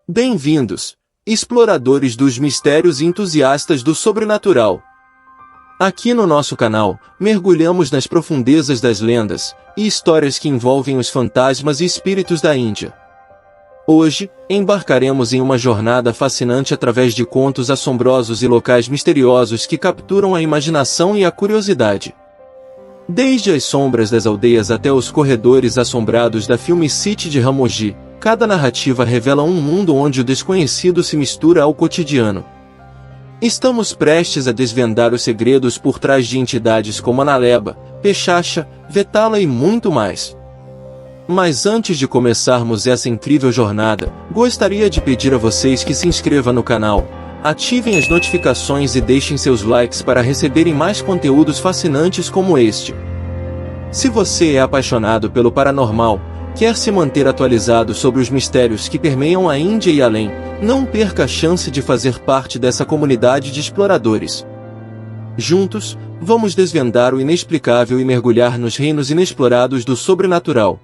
Bem-vindos, exploradores dos mistérios e entusiastas do sobrenatural. Aqui no nosso canal, mergulhamos nas profundezas das lendas e histórias que envolvem os fantasmas e espíritos da Índia. Hoje, embarcaremos em uma jornada fascinante através de contos assombrosos e locais misteriosos que capturam a imaginação e a curiosidade. Desde as sombras das aldeias até os corredores assombrados da Film City de Ramogi, cada narrativa revela um mundo onde o desconhecido se mistura ao cotidiano. Estamos prestes a desvendar os segredos por trás de entidades como Analeba, Pechacha, Vetala e muito mais. Mas antes de começarmos essa incrível jornada, gostaria de pedir a vocês que se inscrevam no canal, ativem as notificações e deixem seus likes para receberem mais conteúdos fascinantes como este. Se você é apaixonado pelo paranormal, quer se manter atualizado sobre os mistérios que permeiam a Índia e além, não perca a chance de fazer parte dessa comunidade de exploradores. Juntos, vamos desvendar o inexplicável e mergulhar nos reinos inexplorados do sobrenatural.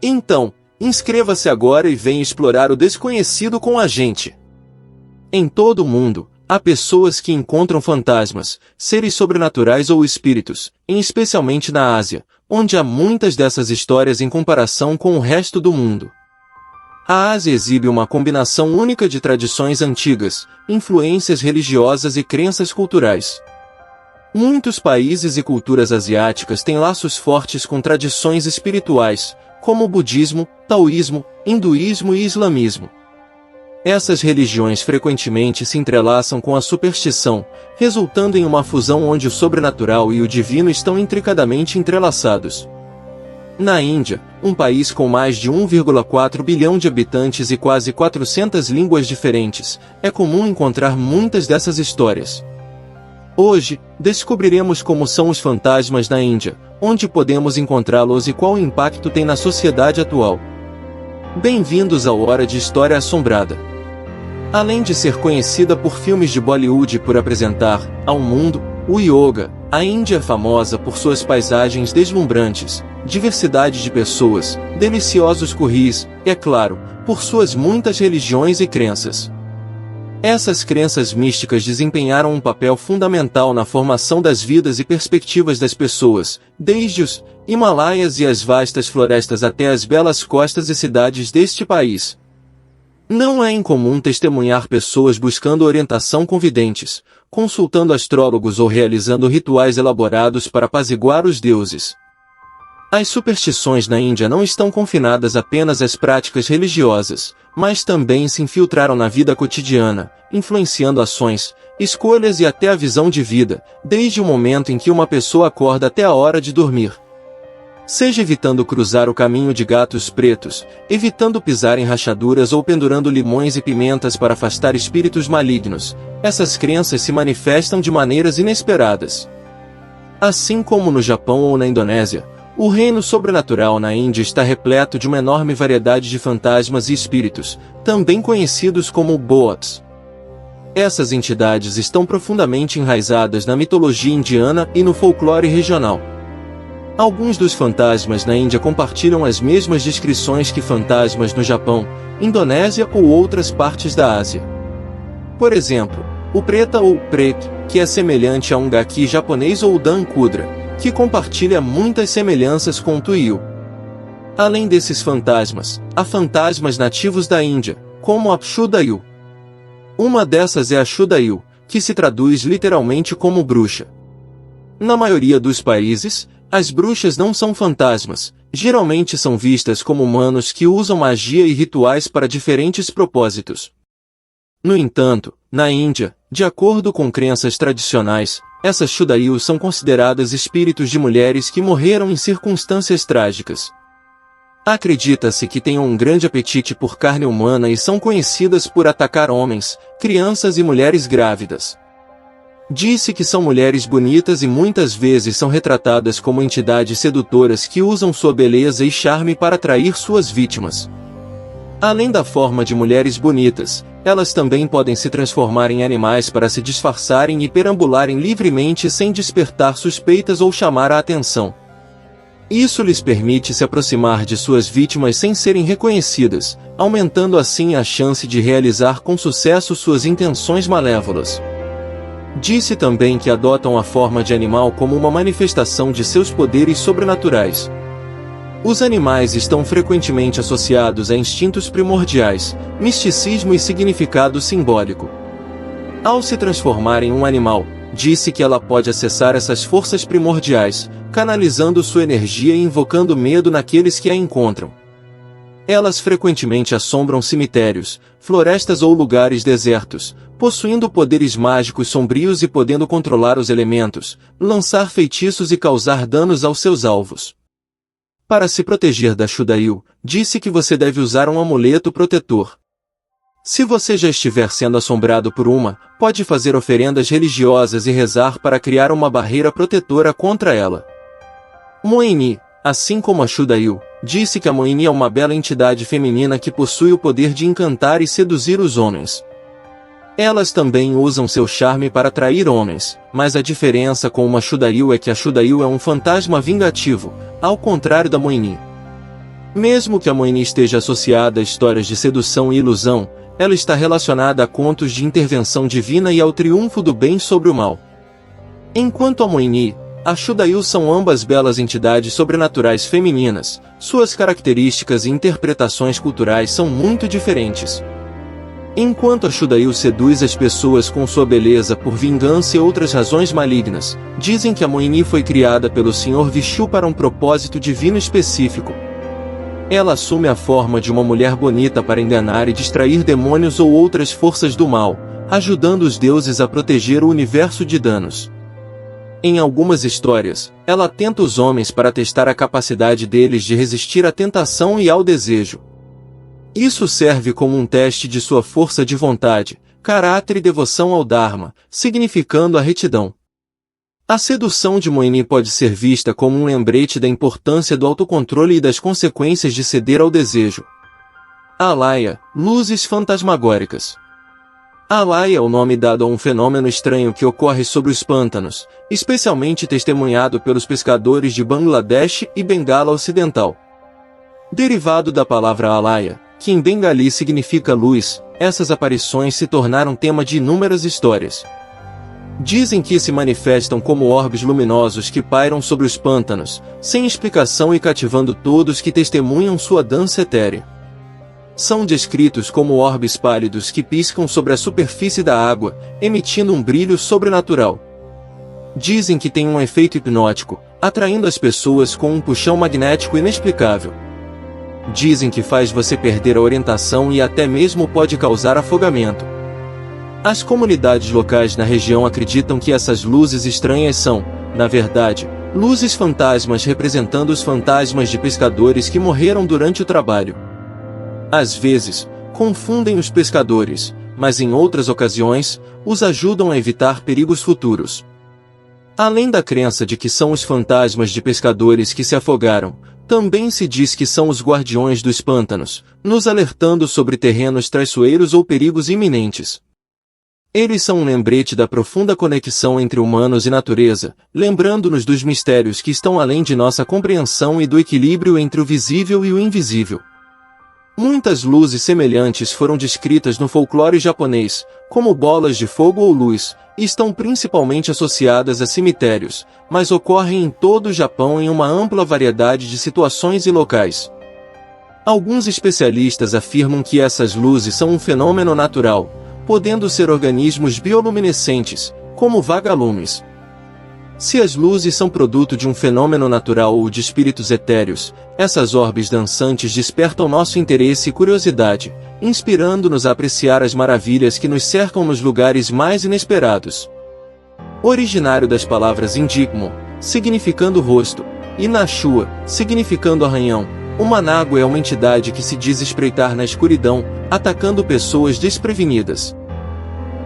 Então, inscreva-se agora e venha explorar o desconhecido com a gente. Em todo o mundo, há pessoas que encontram fantasmas, seres sobrenaturais ou espíritos, especialmente na Ásia, onde há muitas dessas histórias em comparação com o resto do mundo. A Ásia exibe uma combinação única de tradições antigas, influências religiosas e crenças culturais. Muitos países e culturas asiáticas têm laços fortes com tradições espirituais, como o budismo, taoísmo, hinduísmo e islamismo. Essas religiões frequentemente se entrelaçam com a superstição, resultando em uma fusão onde o sobrenatural e o divino estão intricadamente entrelaçados. Na Índia, um país com mais de 1,4 bilhão de habitantes e quase 400 línguas diferentes, é comum encontrar muitas dessas histórias. Hoje, descobriremos como são os fantasmas na Índia, onde podemos encontrá-los e qual impacto tem na sociedade atual. Bem-vindos ao Hora de História Assombrada. Além de ser conhecida por filmes de Bollywood e por apresentar, ao mundo, o yoga, a Índia é famosa por suas paisagens deslumbrantes, diversidade de pessoas, deliciosos curris, e, é claro, por suas muitas religiões e crenças. Essas crenças místicas desempenharam um papel fundamental na formação das vidas e perspectivas das pessoas, desde os Himalaias e as vastas florestas até as belas costas e cidades deste país. Não é incomum testemunhar pessoas buscando orientação com videntes, consultando astrólogos ou realizando rituais elaborados para apaziguar os deuses. As superstições na Índia não estão confinadas apenas às práticas religiosas, mas também se infiltraram na vida cotidiana, influenciando ações, escolhas e até a visão de vida, desde o momento em que uma pessoa acorda até a hora de dormir. Seja evitando cruzar o caminho de gatos pretos, evitando pisar em rachaduras ou pendurando limões e pimentas para afastar espíritos malignos, essas crenças se manifestam de maneiras inesperadas. Assim como no Japão ou na Indonésia, o reino sobrenatural na Índia está repleto de uma enorme variedade de fantasmas e espíritos, também conhecidos como boots. Essas entidades estão profundamente enraizadas na mitologia indiana e no folclore regional. Alguns dos fantasmas na Índia compartilham as mesmas descrições que fantasmas no Japão, Indonésia ou outras partes da Ásia. Por exemplo, o preta ou preto, que é semelhante a um gaki japonês ou o dan kudra, que compartilha muitas semelhanças com o tuiu. Além desses fantasmas, há fantasmas nativos da Índia, como a Pshudayu. Uma dessas é a Shudayu, que se traduz literalmente como bruxa. Na maioria dos países, as bruxas não são fantasmas, geralmente são vistas como humanos que usam magia e rituais para diferentes propósitos. No entanto, na Índia, de acordo com crenças tradicionais, essas Shudayu são consideradas espíritos de mulheres que morreram em circunstâncias trágicas. Acredita-se que tenham um grande apetite por carne humana e são conhecidas por atacar homens, crianças e mulheres grávidas. Diz-se que são mulheres bonitas e muitas vezes são retratadas como entidades sedutoras que usam sua beleza e charme para atrair suas vítimas. Além da forma de mulheres bonitas, elas também podem se transformar em animais para se disfarçarem e perambularem livremente sem despertar suspeitas ou chamar a atenção. Isso lhes permite se aproximar de suas vítimas sem serem reconhecidas, aumentando assim a chance de realizar com sucesso suas intenções malévolas. Disse também que adotam a forma de animal como uma manifestação de seus poderes sobrenaturais. Os animais estão frequentemente associados a instintos primordiais, misticismo e significado simbólico. Ao se transformar em um animal, disse que ela pode acessar essas forças primordiais, canalizando sua energia e invocando medo naqueles que a encontram. Elas frequentemente assombram cemitérios, florestas ou lugares desertos, possuindo poderes mágicos sombrios e podendo controlar os elementos, lançar feitiços e causar danos aos seus alvos. Para se proteger da Shudail, disse que você deve usar um amuleto protetor. Se você já estiver sendo assombrado por uma, pode fazer oferendas religiosas e rezar para criar uma barreira protetora contra ela. Moini, assim como a Shudail, disse que a Moini é uma bela entidade feminina que possui o poder de encantar e seduzir os homens. Elas também usam seu charme para atrair homens, mas a diferença com uma Shudail é que a Shudail é um fantasma vingativo, ao contrário da Moini. Mesmo que a Moini esteja associada a histórias de sedução e ilusão, ela está relacionada a contos de intervenção divina e ao triunfo do bem sobre o mal. Enquanto a Moini, a Shudail são ambas belas entidades sobrenaturais femininas, suas características e interpretações culturais são muito diferentes. Enquanto a Shudail seduz as pessoas com sua beleza por vingança e outras razões malignas, dizem que a Moini foi criada pelo Sr. Vishnu para um propósito divino específico. Ela assume a forma de uma mulher bonita para enganar e distrair demônios ou outras forças do mal, ajudando os deuses a proteger o universo de danos. Em algumas histórias, ela tenta os homens para testar a capacidade deles de resistir à tentação e ao desejo. Isso serve como um teste de sua força de vontade, caráter e devoção ao Dharma, significando a retidão. A sedução de Moini pode ser vista como um lembrete da importância do autocontrole e das consequências de ceder ao desejo. Alaya, luzes fantasmagóricas. Alaya é o nome dado a um fenômeno estranho que ocorre sobre os pântanos, especialmente testemunhado pelos pescadores de Bangladesh e Bengala Ocidental. Derivado da palavra alaya, que em bengali significa luz, essas aparições se tornaram tema de inúmeras histórias. Dizem que se manifestam como orbes luminosos que pairam sobre os pântanos, sem explicação e cativando todos que testemunham sua dança etérea. São descritos como orbes pálidos que piscam sobre a superfície da água, emitindo um brilho sobrenatural. Dizem que tem um efeito hipnótico, atraindo as pessoas com um puxão magnético inexplicável. Dizem que faz você perder a orientação e até mesmo pode causar afogamento. As comunidades locais na região acreditam que essas luzes estranhas são, na verdade, luzes fantasmas representando os fantasmas de pescadores que morreram durante o trabalho. Às vezes, confundem os pescadores, mas em outras ocasiões, os ajudam a evitar perigos futuros. Além da crença de que são os fantasmas de pescadores que se afogaram, também se diz que são os guardiões dos pântanos, nos alertando sobre terrenos traiçoeiros ou perigos iminentes. Eles são um lembrete da profunda conexão entre humanos e natureza, lembrando-nos dos mistérios que estão além de nossa compreensão e do equilíbrio entre o visível e o invisível. Muitas luzes semelhantes foram descritas no folclore japonês, como bolas de fogo ou luz, e estão principalmente associadas a cemitérios, mas ocorrem em todo o Japão em uma ampla variedade de situações e locais. Alguns especialistas afirmam que essas luzes são um fenômeno natural, podendo ser organismos bioluminescentes, como vagalumes. Se as luzes são produto de um fenômeno natural ou de espíritos etéreos, essas orbes dançantes despertam nosso interesse e curiosidade, inspirando-nos a apreciar as maravilhas que nos cercam nos lugares mais inesperados. Originário das palavras Indikmo, significando rosto, e Nashua, significando arranhão, o Manago é uma entidade que se diz espreitar na escuridão, atacando pessoas desprevenidas.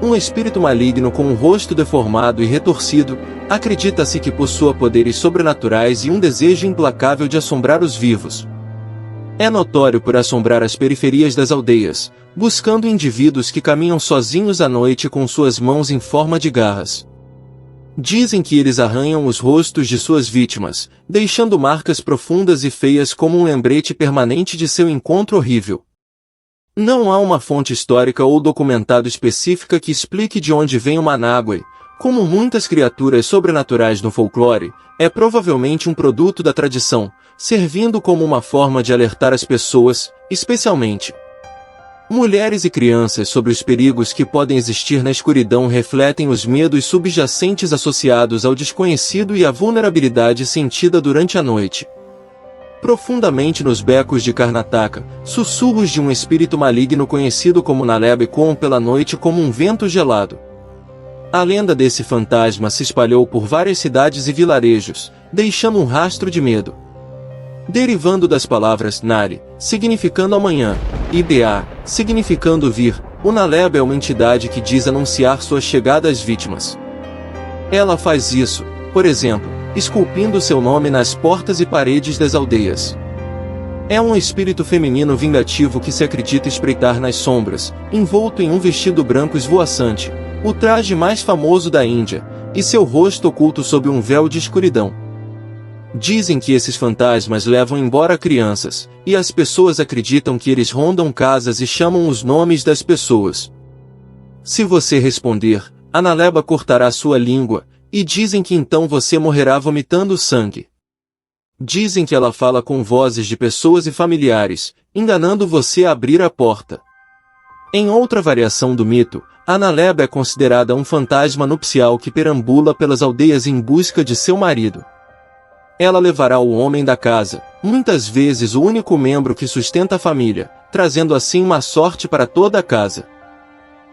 Um espírito maligno com um rosto deformado e retorcido, acredita-se que possua poderes sobrenaturais e um desejo implacável de assombrar os vivos. É notório por assombrar as periferias das aldeias, buscando indivíduos que caminham sozinhos à noite com suas mãos em forma de garras. Dizem que eles arranham os rostos de suas vítimas, deixando marcas profundas e feias como um lembrete permanente de seu encontro horrível. Não há uma fonte histórica ou documentado específica que explique de onde vem o Managua. Como muitas criaturas sobrenaturais no folclore, é provavelmente um produto da tradição, servindo como uma forma de alertar as pessoas, especialmente mulheres e crianças, sobre os perigos que podem existir na escuridão. Refletem os medos subjacentes associados ao desconhecido e à vulnerabilidade sentida durante a noite. Profundamente nos becos de Karnataka, sussurros de um espírito maligno conhecido como Naleba ecoam pela noite como um vento gelado. A lenda desse fantasma se espalhou por várias cidades e vilarejos, deixando um rastro de medo. Derivando das palavras Nari, significando amanhã, e Dea, significando vir, o Naleba é uma entidade que diz anunciar sua chegada às vítimas. Ela faz isso, por exemplo, esculpindo seu nome nas portas e paredes das aldeias. É um espírito feminino vingativo que se acredita espreitar nas sombras, envolto em um vestido branco esvoaçante, o traje mais famoso da Índia, e seu rosto oculto sob um véu de escuridão. Dizem que esses fantasmas levam embora crianças, e as pessoas acreditam que eles rondam casas e chamam os nomes das pessoas. Se você responder, a Naleba cortará sua língua, e dizem que então você morrerá vomitando sangue. Dizem que ela fala com vozes de pessoas e familiares, enganando você a abrir a porta. Em outra variação do mito, a Naleba é considerada um fantasma nupcial que perambula pelas aldeias em busca de seu marido. Ela levará o homem da casa, muitas vezes o único membro que sustenta a família, trazendo assim má sorte para toda a casa.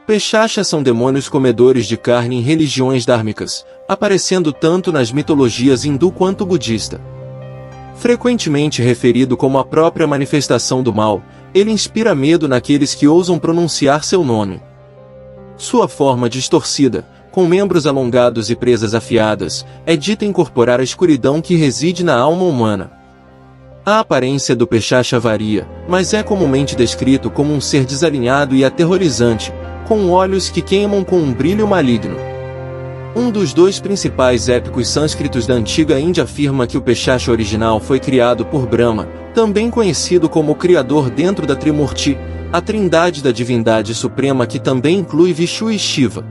Pechachas são demônios comedores de carne em religiões dármicas, aparecendo tanto nas mitologias hindu quanto budista. Frequentemente referido como a própria manifestação do mal, ele inspira medo naqueles que ousam pronunciar seu nome. Sua forma distorcida, com membros alongados e presas afiadas, é dita incorporar a escuridão que reside na alma humana. A aparência do Pechacha varia, mas é comumente descrito como um ser desalinhado e aterrorizante, com olhos que queimam com um brilho maligno. Um dos dois principais épicos sânscritos da antiga Índia afirma que o Pechacha original foi criado por Brahma, também conhecido como o Criador dentro da Trimurti, a trindade da divindade suprema que também inclui Vishnu e Shiva.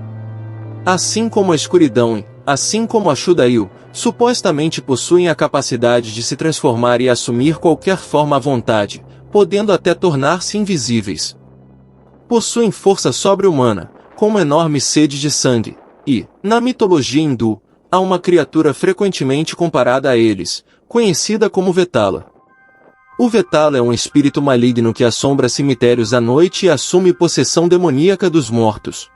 Assim como a escuridão, assim como a Shudayu, supostamente possuem a capacidade de se transformar e assumir qualquer forma à vontade, podendo até tornar-se invisíveis. Possuem força sobre-humana, com uma enorme sede de sangue, e, na mitologia hindu, há uma criatura frequentemente comparada a eles, conhecida como Vetala. O Vetala é um espírito maligno que assombra cemitérios à noite e assume possessão demoníaca dos mortos.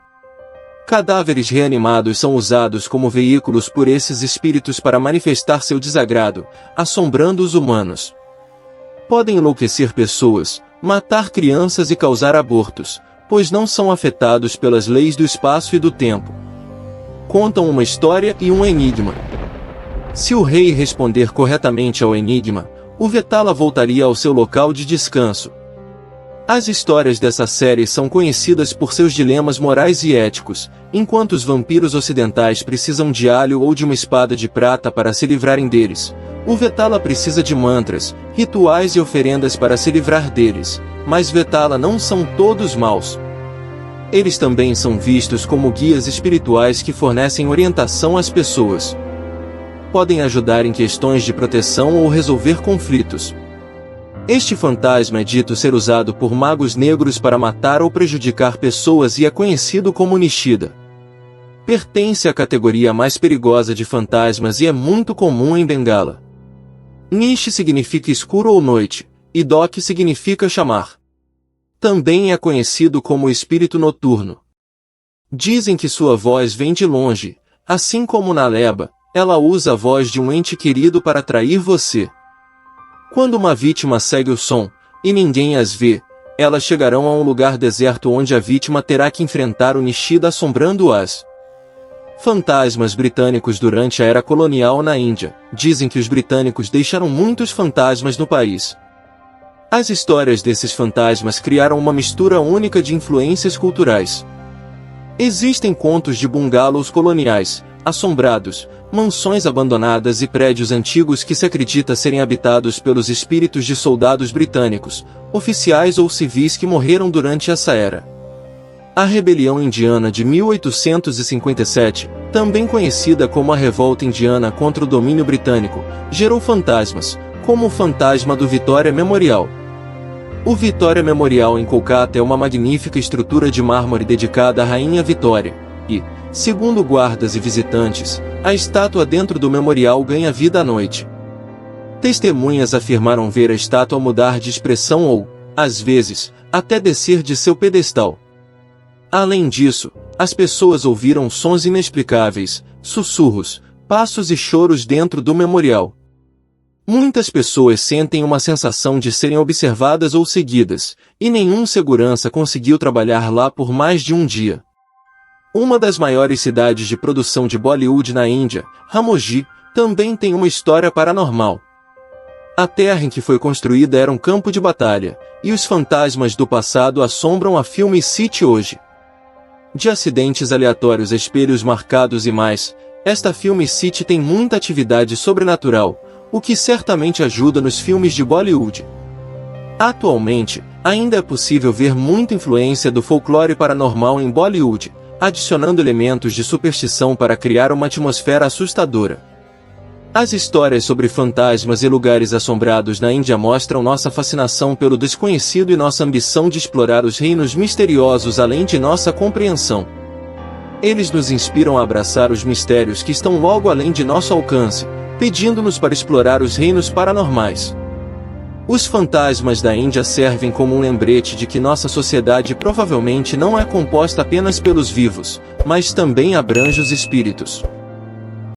Cadáveres reanimados são usados como veículos por esses espíritos para manifestar seu desagrado, assombrando os humanos. Podem enlouquecer pessoas, matar crianças e causar abortos, pois não são afetados pelas leis do espaço e do tempo. Contam uma história e um enigma. Se o rei responder corretamente ao enigma, o Vetala voltaria ao seu local de descanso. As histórias dessa série são conhecidas por seus dilemas morais e éticos, enquanto os vampiros ocidentais precisam de alho ou de uma espada de prata para se livrarem deles. O Vetala precisa de mantras, rituais e oferendas para se livrar deles, mas Vetala não são todos maus. Eles também são vistos como guias espirituais que fornecem orientação às pessoas. Podem ajudar em questões de proteção ou resolver conflitos. Este fantasma é dito ser usado por magos negros para matar ou prejudicar pessoas e é conhecido como Nishida. Pertence à categoria mais perigosa de fantasmas e é muito comum em Bengala. Nish significa escuro ou noite, e Dok significa chamar. Também é conhecido como espírito noturno. Dizem que sua voz vem de longe, assim como Naleba, ela usa a voz de um ente querido para atrair você. Quando uma vítima segue o som, e ninguém as vê, elas chegarão a um lugar deserto onde a vítima terá que enfrentar o Nishida assombrando-as. Fantasmas britânicos durante a era colonial na Índia. Dizem que os britânicos deixaram muitos fantasmas no país. As histórias desses fantasmas criaram uma mistura única de influências culturais. Existem contos de bungalows coloniais, assombrados, mansões abandonadas e prédios antigos que se acredita serem habitados pelos espíritos de soldados britânicos, oficiais ou civis que morreram durante essa era. A Rebelião Indiana de 1857, também conhecida como a Revolta Indiana contra o domínio britânico, gerou fantasmas, como o fantasma do Victoria Memorial. O Victoria Memorial em Kolkata é uma magnífica estrutura de mármore dedicada à Rainha Vitória, e, segundo guardas e visitantes, a estátua dentro do memorial ganha vida à noite. Testemunhas afirmaram ver a estátua mudar de expressão ou, às vezes, até descer de seu pedestal. Além disso, as pessoas ouviram sons inexplicáveis, sussurros, passos e choros dentro do memorial. Muitas pessoas sentem uma sensação de serem observadas ou seguidas, e nenhum segurança conseguiu trabalhar lá por mais de um dia. Uma das maiores cidades de produção de Bollywood na Índia, Ramogi, também tem uma história paranormal. A terra em que foi construída era um campo de batalha, e os fantasmas do passado assombram a Film City hoje. De acidentes aleatórios a espelhos marcados e mais, esta Film City tem muita atividade sobrenatural, o que certamente ajuda nos filmes de Bollywood. Atualmente, ainda é possível ver muita influência do folclore paranormal em Bollywood, adicionando elementos de superstição para criar uma atmosfera assustadora. As histórias sobre fantasmas e lugares assombrados na Índia mostram nossa fascinação pelo desconhecido e nossa ambição de explorar os reinos misteriosos além de nossa compreensão. Eles nos inspiram a abraçar os mistérios que estão logo além de nosso alcance, pedindo-nos para explorar os reinos paranormais. Os fantasmas da Índia servem como um lembrete de que nossa sociedade provavelmente não é composta apenas pelos vivos, mas também abrange os espíritos.